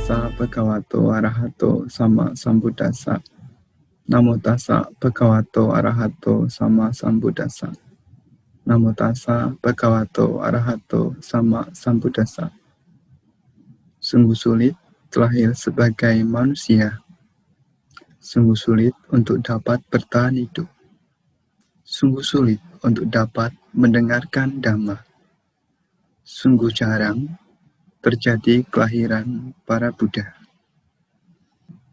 tassa bhagavato arahato sama sambuddhassa. Namo tassa bhagavato arahato sama sambuddhassa. Namo tassa bhagavato arahato sama sambuddhassa. Sungguh sulit terlahir sebagai manusia. Sungguh sulit untuk dapat bertahan hidup. Sungguh sulit untuk dapat mendengarkan Dhamma. Sungguh jarang terjadi kelahiran para Buddha.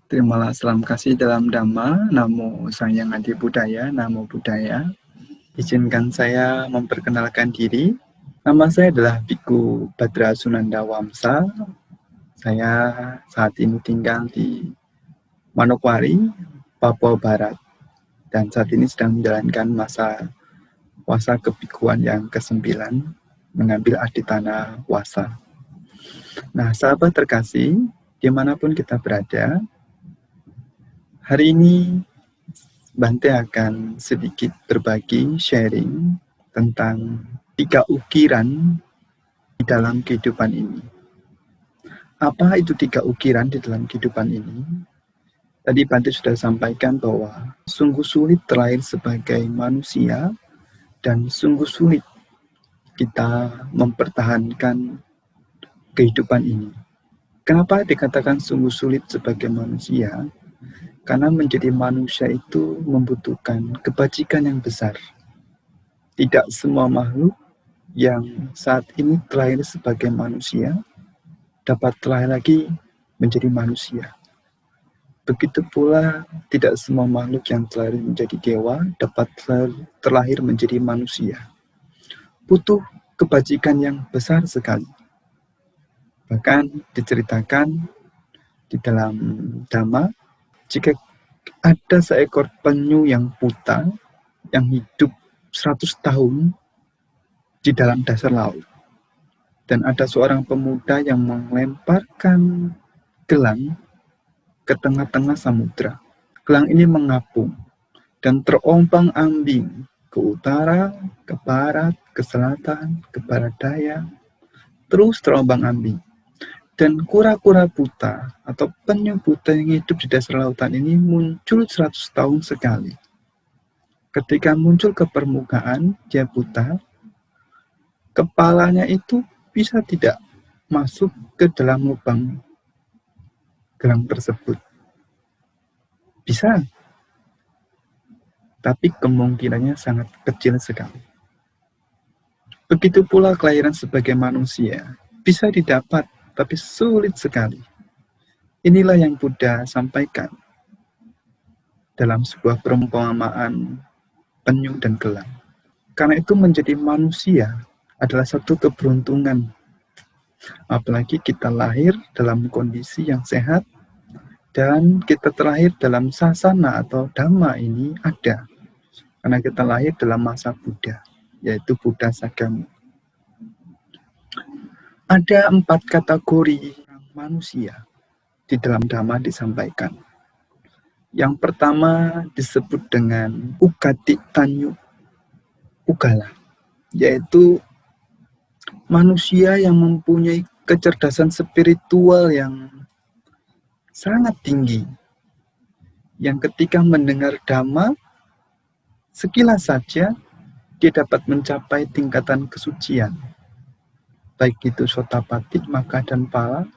Terimalah salam kasih dalam Dhamma. Namo Sang Hyang Adi Budaya, Namo Buddhaya. Izinkan saya memperkenalkan diri. Nama saya adalah Biku Badra Sunanda Wamsa. Saya saat ini tinggal di Manokwari, Papua Barat. Dan saat ini sedang menjalankan masa wasa kebikuan yang ke-9, mengambil aditana wasa. Nah, sahabat terkasih, dimanapun kita berada, hari ini Bante akan sedikit berbagi sharing tentang 3 ukiran di dalam kehidupan ini. Apa itu 3 ukiran di dalam kehidupan ini? Tadi Bante sudah sampaikan bahwa sungguh sulit terlahir sebagai manusia dan sungguh sulit kita mempertahankan kehidupan ini. Kenapa dikatakan sungguh sulit sebagai manusia? Karena menjadi manusia itu membutuhkan kebajikan yang besar. Tidak semua makhluk yang saat ini terlahir sebagai manusia dapat terlahir lagi menjadi manusia. Begitu pula tidak semua makhluk yang terlahir menjadi dewa dapat terlahir menjadi manusia. Butuh kebajikan yang besar sekali. Bahkan diceritakan di dalam Dhamma, jika ada seekor penyu yang buta yang hidup 100 tahun di dalam dasar laut, dan ada seorang pemuda yang melemparkan gelang ke tengah-tengah samudra. Gelang ini mengapung dan terombang-ambing ke utara, ke barat, ke selatan, ke barat daya, terus terombang-ambing. Dan kura-kura buta atau penyu buta yang hidup di dasar lautan ini muncul 100 tahun sekali. Ketika muncul ke permukaan, dia buta, kepalanya itu bisa tidak masuk ke dalam lubang gelang tersebut. Bisa, tapi kemungkinannya sangat kecil sekali. Begitu pula kelahiran sebagai manusia, bisa didapat, tapi sulit sekali. Inilah yang Buddha sampaikan dalam sebuah perumpamaan penyu dan gelang. Karena itu menjadi manusia adalah satu keberuntungan. Apalagi kita lahir dalam kondisi yang sehat, dan kita terlahir dalam sasana atau dhamma ini ada. Karena kita lahir dalam masa Buddha, yaitu Buddha Sakyamuni. Ada 4 kategori manusia di dalam Dhamma disampaikan. Yang pertama disebut dengan Ugati Tanyu Ugala, yaitu manusia yang mempunyai kecerdasan spiritual yang sangat tinggi, yang ketika mendengar Dhamma, sekilas saja dia dapat mencapai tingkatan kesucian, baik itu Sotapati, Maka dan Pala,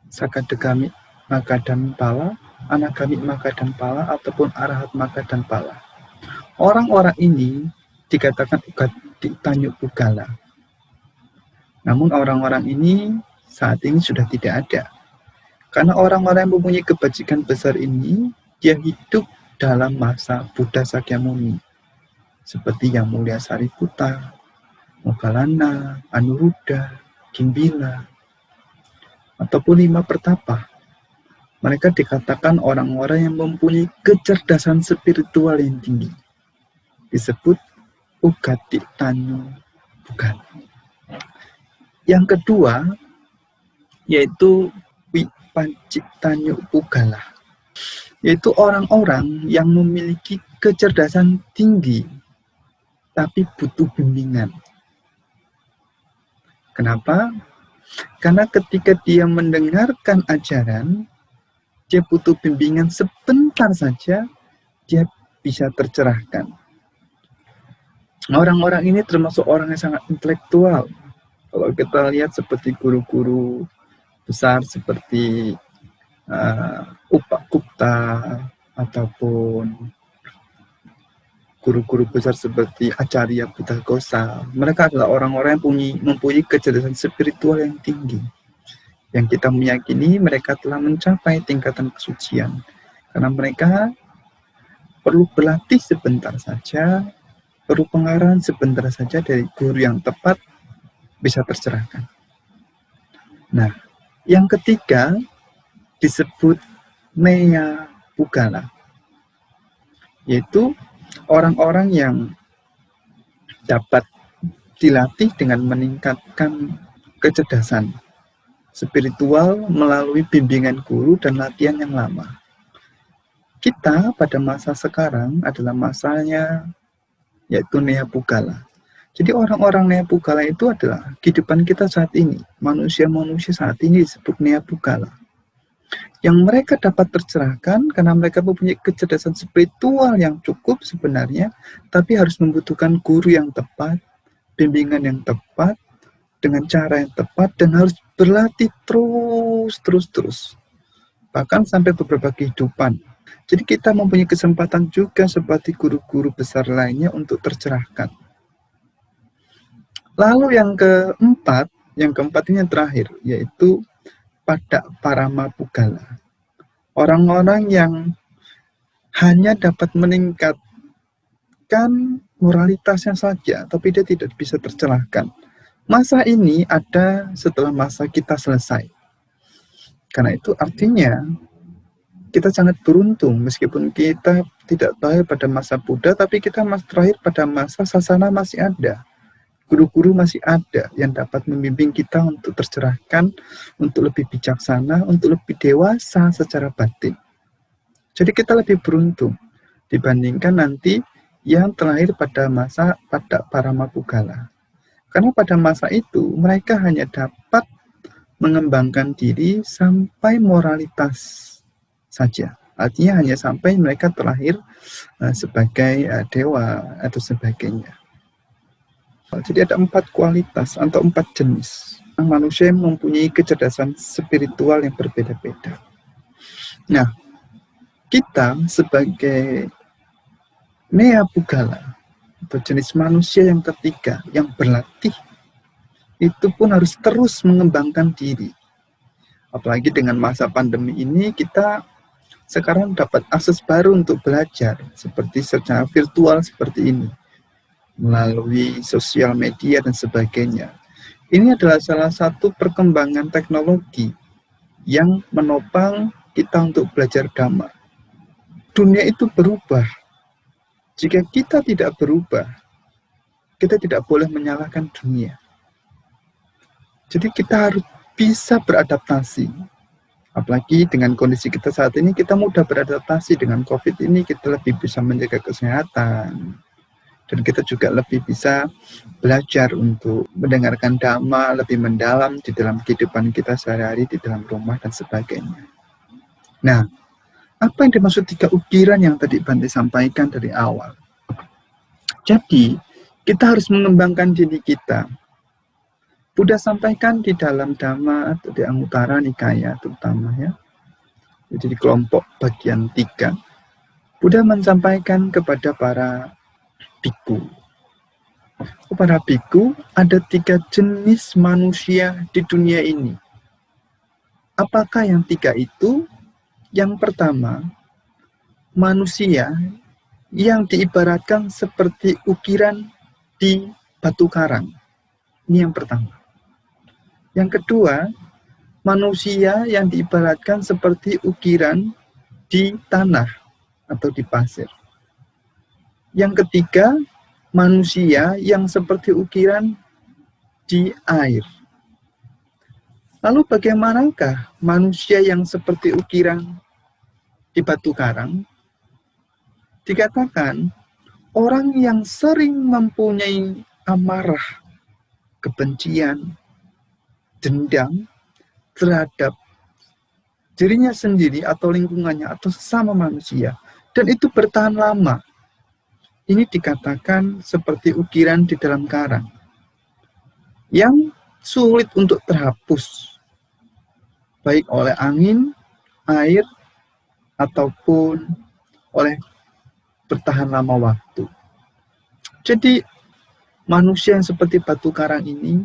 Sakadagami, Maka dan Pala, Anagami, Maka dan Pala, ataupun Arahat, Maka dan Pala. Orang-orang ini dikatakan Ugati Tanyu Ugala. Namun orang-orang ini saat ini sudah tidak ada. Karena orang-orang yang mempunyai kebajikan besar ini, dia hidup dalam masa Buddha Sakyamuni. Seperti Yang Mulia Sariputta, Moggallana, Anuruddha, Gimbila, ataupun 5 pertapa. Mereka dikatakan orang-orang yang mempunyai kecerdasan spiritual yang tinggi. Disebut Ugati Tanyu Ugala. Yang kedua, yaitu Vipanchittanyu Ugala, yaitu orang-orang yang memiliki kecerdasan tinggi, tapi butuh bimbingan. Kenapa? Karena ketika dia mendengarkan ajaran, dia butuh bimbingan sebentar saja, dia bisa tercerahkan. Orang-orang ini termasuk orang yang sangat intelektual. Kalau kita lihat seperti guru-guru besar seperti Upak Gupta ataupun guru-guru besar seperti Acarya Buddhaghosa, mereka adalah orang-orang yang mempunyai kecerdasan spiritual yang tinggi. Yang kita meyakini mereka telah mencapai tingkatan kesucian. Karena mereka perlu berlatih sebentar saja, perlu pengarahan sebentar saja dari guru yang tepat, bisa tercerahkan. Nah, yang ketiga disebut Neya Pugala, yaitu orang-orang yang dapat dilatih dengan meningkatkan kecerdasan spiritual melalui bimbingan guru dan latihan yang lama. Kita pada masa sekarang adalah masanya yaitu Neya Pugala. Jadi orang-orang Neya Pugala itu adalah kehidupan kita saat ini. Manusia-manusia saat ini disebut Neya Pugala. Yang mereka dapat tercerahkan karena mereka mempunyai kecerdasan spiritual yang cukup sebenarnya, tapi harus membutuhkan guru yang tepat, bimbingan yang tepat, dengan cara yang tepat, dan harus berlatih terus. Bahkan sampai beberapa kehidupan. Jadi kita mempunyai kesempatan juga seperti guru-guru besar lainnya untuk tercerahkan. Lalu yang keempat ini yang terakhir, yaitu Padak Parama Pugala. Orang-orang yang hanya dapat meningkatkan moralitasnya saja, tapi dia tidak bisa tercerahkan. Masa ini ada setelah masa kita selesai. Karena itu artinya kita sangat beruntung meskipun kita tidak terakhir pada masa Buddha, tapi kita masih terakhir pada masa Sasana masih ada. Guru-guru masih ada yang dapat membimbing kita untuk tercerahkan, untuk lebih bijaksana, untuk lebih dewasa secara batin. Jadi kita lebih beruntung dibandingkan nanti yang terakhir pada masa Padak Parama Pugala. Karena pada masa itu mereka hanya dapat mengembangkan diri sampai moralitas saja. Artinya hanya sampai mereka terlahir sebagai dewa atau sebagainya. Jadi ada 4 kualitas atau 4 jenis. Manusia yang mempunyai kecerdasan spiritual yang berbeda-beda. Nah, kita sebagai Neya Pugala atau jenis manusia yang ketiga yang berlatih, itu pun harus terus mengembangkan diri. Apalagi dengan masa pandemi ini, kita sekarang dapat akses baru untuk belajar, seperti secara virtual seperti ini, melalui sosial media dan sebagainya. Ini adalah salah satu perkembangan teknologi yang menopang kita untuk belajar Dhamma. Dunia itu berubah. Jika kita tidak berubah, kita tidak boleh menyalahkan dunia. Jadi kita harus bisa beradaptasi. Apalagi dengan kondisi kita saat ini, kita mudah beradaptasi dengan COVID ini, kita lebih bisa menjaga kesehatan. Dan kita juga lebih bisa belajar untuk mendengarkan Dhamma lebih mendalam di dalam kehidupan kita sehari-hari, di dalam rumah, dan sebagainya. Nah, apa yang dimaksud 3 ukiran yang tadi Bante sampaikan dari awal? Jadi, kita harus mengembangkan diri kita. Buddha sampaikan di dalam Dhamma atau di Anguttara Nikaya terutama ya. Jadi di kelompok bagian 3. Buddha menyampaikan kepada para biku. Para biku ada 3 jenis manusia di dunia ini. Apakah yang 3 itu? Yang pertama, manusia yang diibaratkan seperti ukiran di batu karang. Ini yang pertama. Yang kedua, manusia yang diibaratkan seperti ukiran di tanah atau di pasir. Yang ketiga, manusia yang seperti ukiran di air. Lalu bagaimanakah manusia yang seperti ukiran di batu karang? Dikatakan, orang yang sering mempunyai amarah, kebencian, dendam terhadap dirinya sendiri atau lingkungannya atau sesama manusia, dan itu bertahan lama, ini dikatakan seperti ukiran di dalam karang yang sulit untuk terhapus, baik oleh angin, air, ataupun oleh bertahan lama waktu. Jadi manusia yang seperti batu karang ini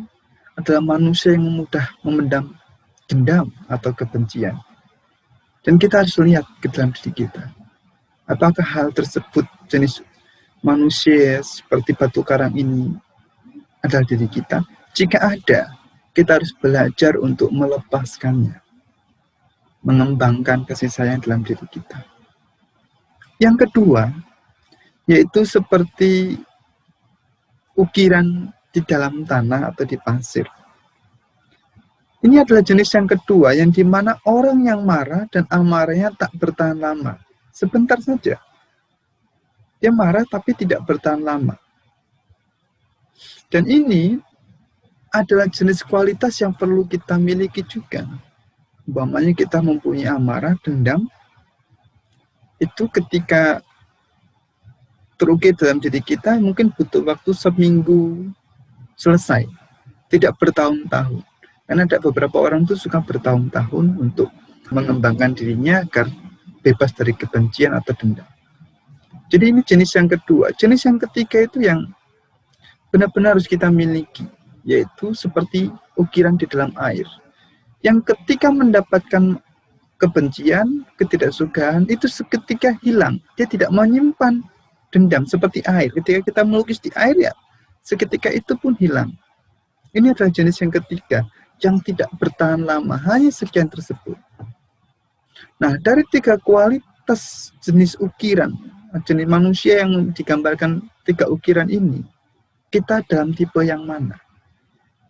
adalah manusia yang mudah memendam dendam atau kebencian. Dan kita harus lihat ke dalam diri kita. Apakah hal tersebut, jenis manusia seperti batu karang ini, adalah diri kita? Jika ada, kita harus belajar untuk melepaskannya, mengembangkan kasih sayang dalam diri kita. Yang kedua, yaitu seperti ukiran di dalam tanah atau di pasir. Ini adalah jenis yang kedua, yang dimana orang yang marah dan amarahnya tak bertahan lama. Sebentar saja. Dia marah tapi tidak bertahan lama. Dan ini adalah jenis kualitas yang perlu kita miliki juga. Umpamanya kita mempunyai amarah, dendam, itu ketika terukir dalam diri kita mungkin butuh waktu seminggu selesai. Tidak bertahun-tahun. Karena ada beberapa orang tuh suka bertahun-tahun untuk mengembangkan dirinya agar bebas dari kebencian atau dendam. Jadi ini jenis yang kedua. Jenis yang ketiga itu yang benar-benar harus kita miliki, yaitu seperti ukiran di dalam air. Yang ketika mendapatkan kebencian, ketidaksukaan, itu seketika hilang. Dia tidak menyimpan dendam seperti air. Ketika kita melukis di air, ya seketika itu pun hilang. Ini adalah jenis yang ketiga, yang tidak bertahan lama, hanya sekian tersebut. Nah, dari tiga kualitas jenis ukiran, jenis manusia yang digambarkan tiga ukiran ini, kita dalam tipe yang mana?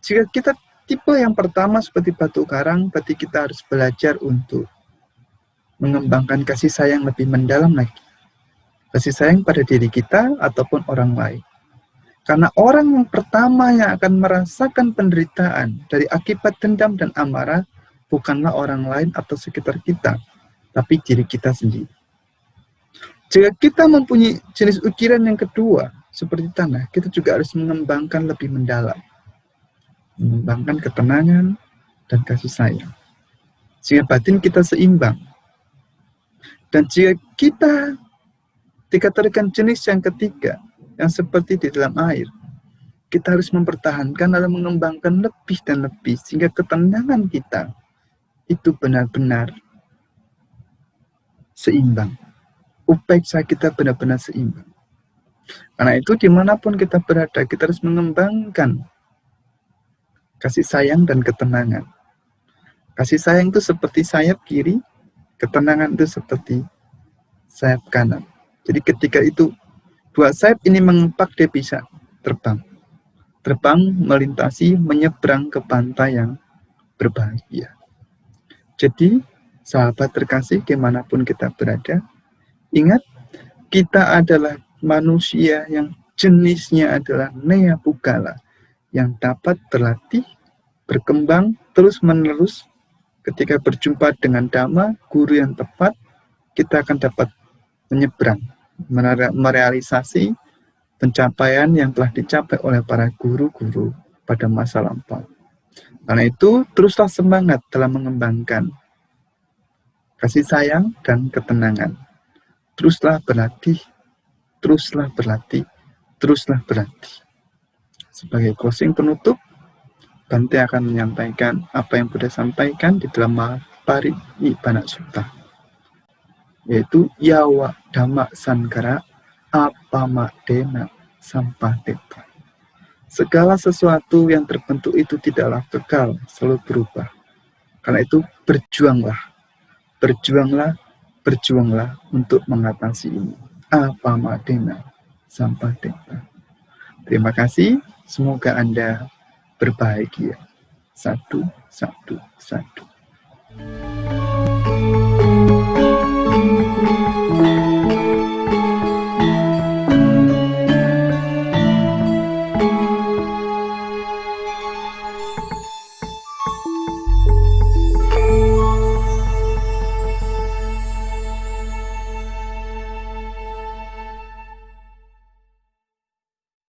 Jika kita tipe yang pertama seperti batu karang, berarti kita harus belajar untuk mengembangkan kasih sayang lebih mendalam lagi. Kasih sayang pada diri kita ataupun orang lain. Karena orang yang pertama yang akan merasakan penderitaan dari akibat dendam dan amarah bukanlah orang lain atau sekitar kita, tapi diri kita sendiri. Jika kita mempunyai jenis ukiran yang kedua, seperti tanah, kita juga harus mengembangkan lebih mendalam. Mengembangkan ketenangan dan kasih sayang. Sehingga batin kita seimbang. Dan jika kita dikatakan jenis yang ketiga, yang seperti di dalam air, kita harus mempertahankan lalu mengembangkan lebih dan lebih, sehingga ketenangan kita itu benar-benar seimbang. Upeksa kita benar-benar seimbang. Karena itu dimanapun kita berada, kita harus mengembangkan kasih sayang dan ketenangan. Kasih sayang itu seperti sayap kiri, ketenangan itu seperti sayap kanan. Jadi ketika itu dua sayap ini mengempak, dia bisa terbang. Terbang, melintasi, menyeberang ke pantai yang berbahagia. Jadi, sahabat terkasih, dimanapun kita berada, ingat, kita adalah manusia yang jenisnya adalah Nea Pugala, yang dapat berlatih, berkembang, terus-menerus. Ketika berjumpa dengan Dhamma, guru yang tepat, kita akan dapat menyeberang, merealisasi pencapaian yang telah dicapai oleh para guru-guru pada masa lampau. Karena itu, teruslah semangat dalam mengembangkan kasih sayang dan ketenangan. Teruslah berlatih, teruslah berlatih, teruslah berlatih. Sebagai closing penutup, Bante akan menyampaikan apa yang Buddha sampaikan di dalam Parinibbana Sutta, yaitu yawa dhamma sankara apamadena sampateta. Segala sesuatu yang terbentuk itu tidaklah kekal, selalu berubah. Karena itu berjuanglah, berjuanglah, berjuanglah untuk mengatasi ini. Apamadena sampateta. Terima kasih, semoga Anda berbahagia. Satu, satu, satu.